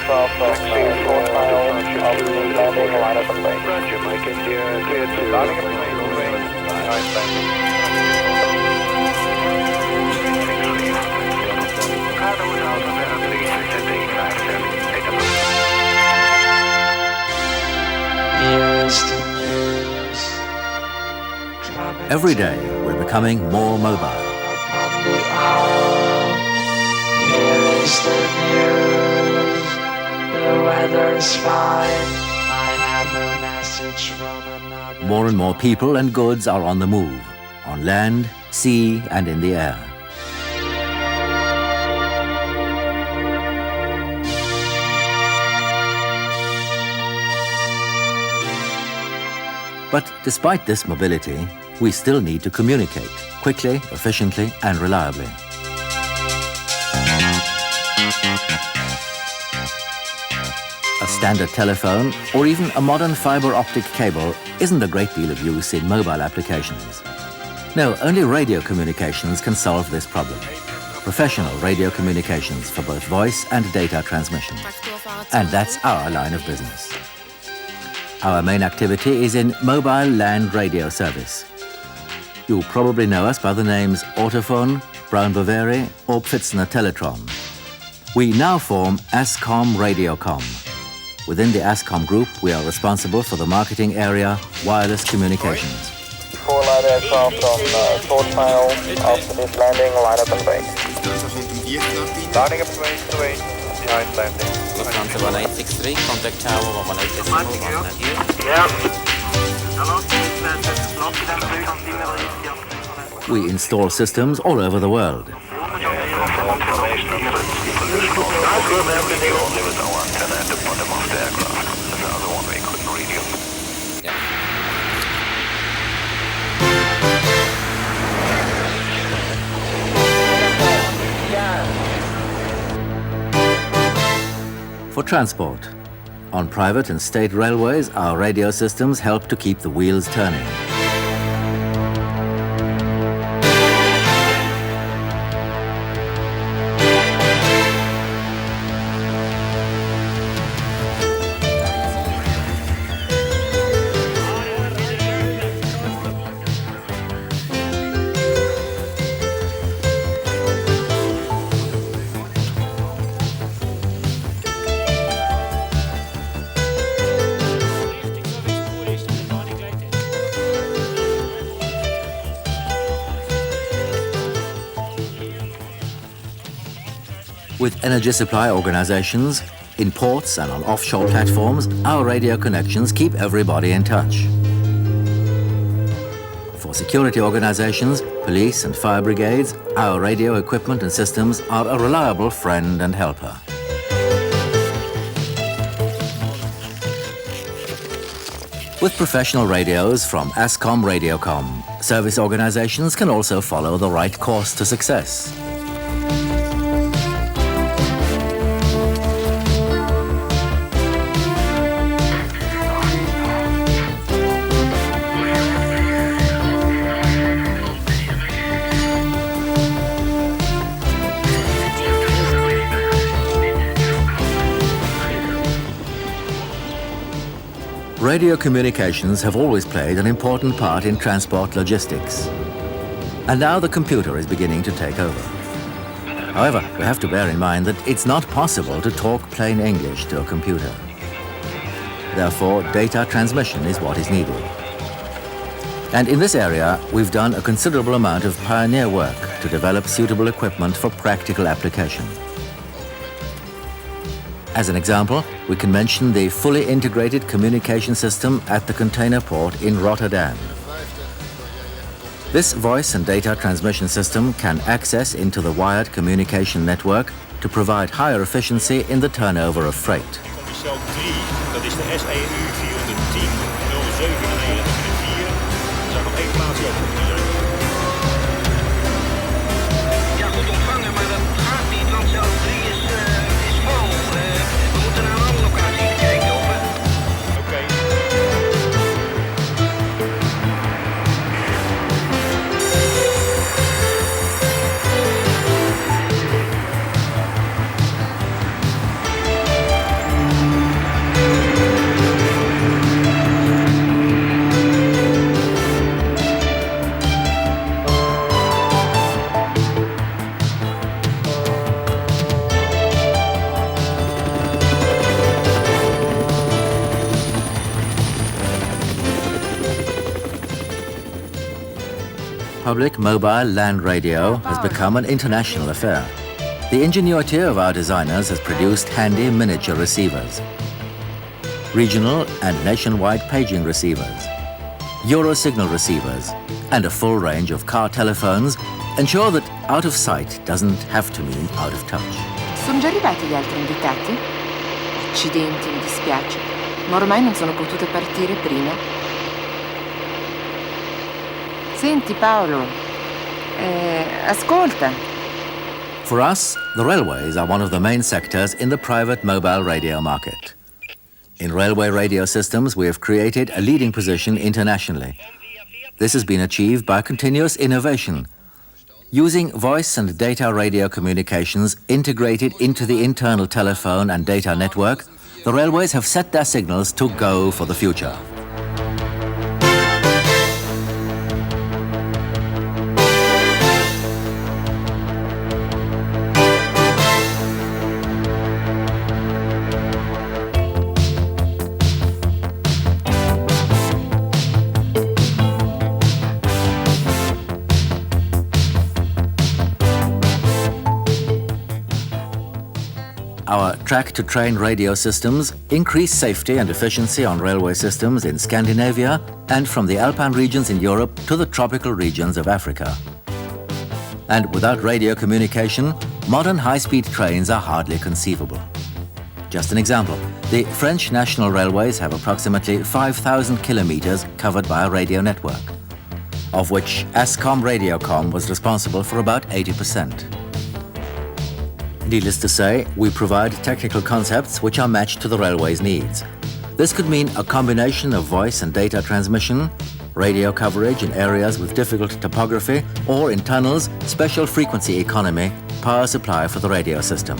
aircraft from 4 miles of the landing, line up and brake. Roger, Mike India, clear to Landing and brake, nice landing. Every day, we're becoming more mobile. Here is the news. The weather's fine. I have a message from another. More and more people and goods are on the move, on land, sea, and in the air. But despite this mobility, we still need to communicate quickly, efficiently, and reliably. A standard telephone or even a modern fiber optic cable isn't a great deal of use in mobile applications. No, only radio communications can solve this problem. Professional radio communications for both voice and data transmission. And that's our line of business. Our main activity is in mobile land radio service. You probably know us by the names Autophone, Brown Boveri or Pfitzner Teletron. We now form Ascom-Radiocom. Within the Ascom group, we are responsible for the marketing area, wireless communications. 4 light aircraft from 4 miles after this landing, line up and brake. Landing and brake, nice landing. Lufthansa 1863, contact tower 1863. Yeah. We install systems all over the world. For transport. On private and state railways, our radio systems help to keep the wheels turning. With energy supply organizations, in ports and on offshore platforms, our radio connections keep everybody in touch. For security organizations, police and fire brigades, our radio equipment and systems are a reliable friend and helper. With professional radios from Ascom-Radiocom, service organizations can also follow the right course to success. Radio communications have always played an important part in transport logistics. And now the computer is beginning to take over. However, we have to bear in mind that it's not possible to talk plain English to a computer. Therefore, data transmission is what is needed. And in this area, we've done a considerable amount of pioneer work to develop suitable equipment for practical application. As an example, we can mention the fully integrated communication system at the container port in Rotterdam. This voice and data transmission system can access into the wired communication network to provide higher efficiency in the turnover of freight. Dat is de SEU 410 097 4. Er zou nog één plaatsje open moeten zijn. Ja, goed ontvangen, maar dat gaat niet, want cel 3 is vol. We moeten naar een andere locatie kijken, over. Oké. public mobile land radio has become an international affair. The ingenuity of our designers has produced handy miniature receivers, regional and nationwide paging receivers, Euro signal receivers, and a full range of car telephones ensure that out of sight doesn't have to mean out of touch. Sono già arrivati gli altri invitati? Accidenti, mi dispiace, ma ormai non sono potute partire prima. Senti Paolo, ascolta. For us, the railways are one of the main sectors in the private mobile radio market. In railway radio systems, we have created a leading position internationally. This has been achieved by continuous innovation, using voice and data radio communications integrated into the internal telephone and data network. The railways have set their signals to go for the future. Our track-to-train radio systems increase safety and efficiency on railway systems in Scandinavia and from the Alpine regions in Europe to the tropical regions of Africa. And without radio communication, modern high-speed trains are hardly conceivable. Just an example, the French national railways have approximately 5,000 kilometers covered by a radio network, of which Ascom-Radiocom was responsible for about 80%. Needless to say, we provide technical concepts which are matched to the railway's needs. This could mean a combination of voice and data transmission, radio coverage in areas with difficult topography, or in tunnels, special frequency economy, power supply for the radio system.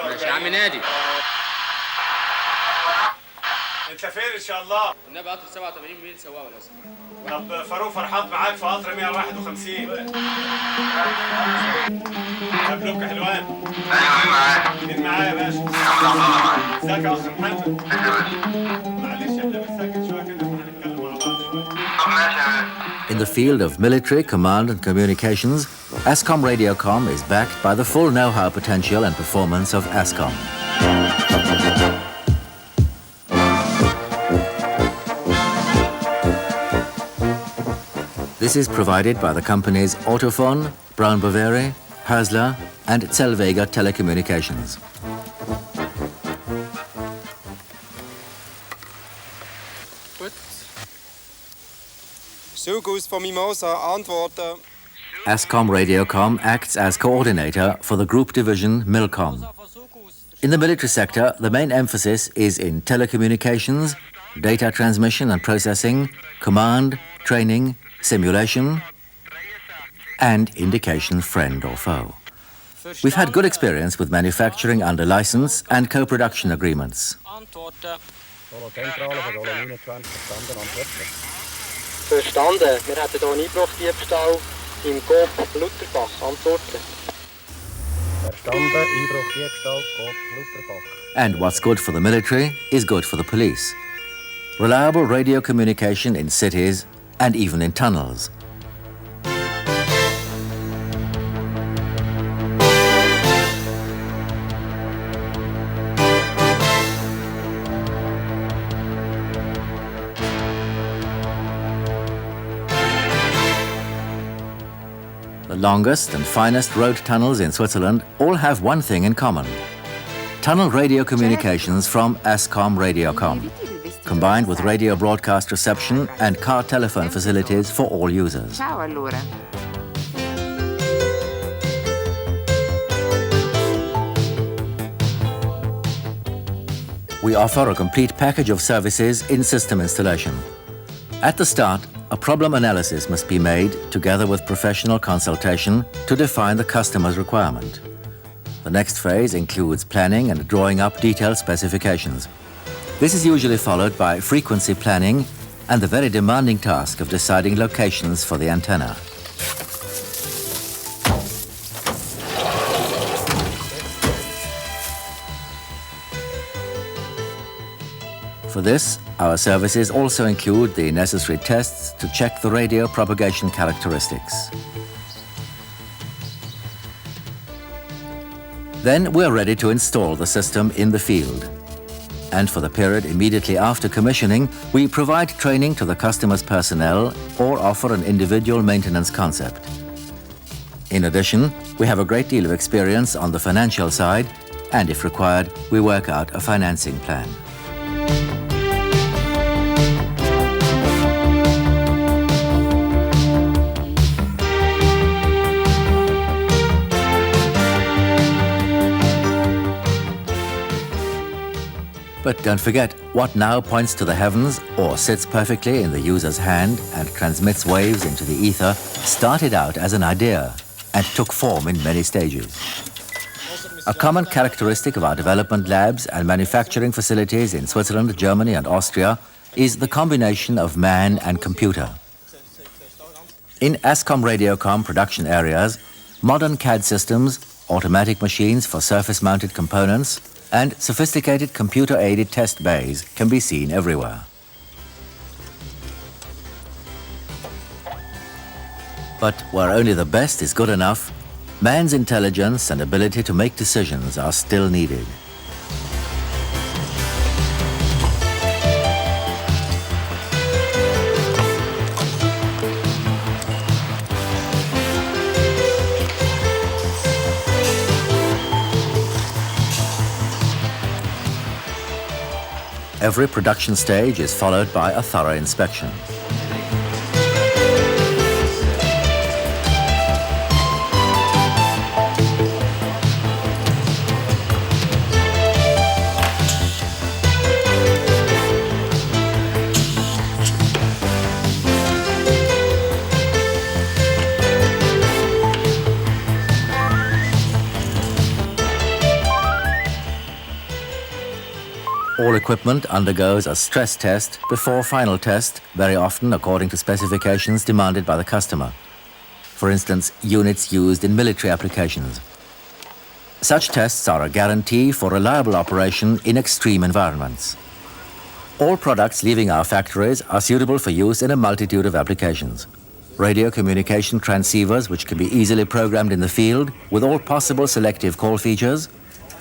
ماشي يا عم نادي. انت فين ان شاء الله؟ النبي قطر 87 مين سواها ولا اسمه؟ طب فاروق فرحات معاك في قطر 151. طب لوك حلوان. ايوه معاك. مين معايا يا باشا؟ ازيك يا اخ محمد؟ معلش احنا بنسكت شويه كده هنتكلم مع بعض شويه. طب ماشي يا باشا. In the field of military command and communications, Ascom-Radiocom is backed by the full know-how potential and performance of Ascom. This is provided by the companies Autophon, Braun Boveri, Hasler and Zellweger Telecommunications. Zugus von Mimosa, antworten. Ascom-Radiocom acts as coordinator for the group division Milcom. In the military sector, the main emphasis is in telecommunications, data transmission and processing, command, training, simulation, and indication friend or foe. We've had good experience with manufacturing under license and co-production agreements. Verstanden. Wir hatten hier einen Einbruchdiebstahl im Coop Lutherbach. Antworten. Verstanden. Einbruchdiebstahl, Coop Lutherbach. And what's good for the military is good for the police. Reliable radio communication in cities and even in tunnels. The longest and finest road tunnels in Switzerland all have one thing in common: tunnel radio communications from Ascom-Radiocom. combined with radio broadcast reception and car telephone facilities for all users. Ciao allora. We offer a complete package of services in system installation. At the start, a problem analysis must be made together with professional consultation to define the customer's requirement. The next phase includes planning and drawing up detailed specifications. This is usually followed by frequency planning and the very demanding task of deciding locations for the antenna. For this, our services also include the necessary tests to check the radio propagation characteristics. Then we're ready to install the system in the field. And for the period immediately after commissioning, we provide training to the customer's personnel or offer an individual maintenance concept. In addition, we have a great deal of experience on the financial side, and if required, we work out a financing plan. But don't forget, what now points to the heavens or sits perfectly in the user's hand and transmits waves into the ether started out as an idea and took form in many stages. A common characteristic of our development labs and manufacturing facilities in Switzerland, Germany and Austria is the combination of man and computer. In Ascom-Radiocom production areas, modern CAD systems, automatic machines for surface-mounted components, and sophisticated computer-aided test bays can be seen everywhere. But where only the best is good enough, man's intelligence and ability to make decisions are still needed. Every production stage is followed by a thorough inspection. All equipment undergoes a stress test before final test, very often according to specifications demanded by the customer. For instance, units used in military applications. Such tests are a guarantee for reliable operation in extreme environments. All products leaving our factories are suitable for use in a multitude of applications. Radio communication transceivers which can be easily programmed in the field with all possible selective call features,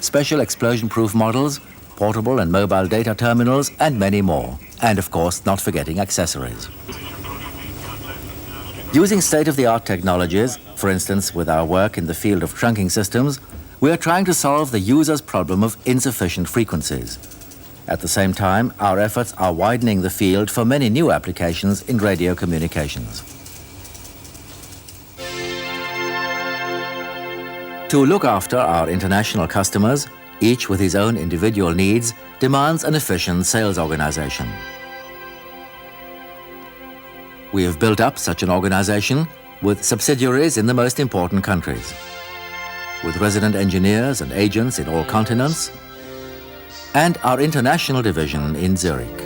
special explosion-proof models, portable and mobile data terminals, and many more. And of course, not forgetting accessories. Using state-of-the-art technologies, for instance with our work in the field of trunking systems, we are trying to solve the user's problem of insufficient frequencies. At the same time, our efforts are widening the field for many new applications in radio communications. To look after our international customers, each with his own individual needs, demands an efficient sales organization. We have built up such an organization with subsidiaries in the most important countries, with resident engineers and agents in all continents, and our international division in Zurich.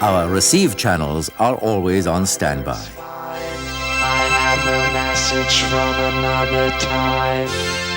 Our receive channels are always on standby. A message from another time.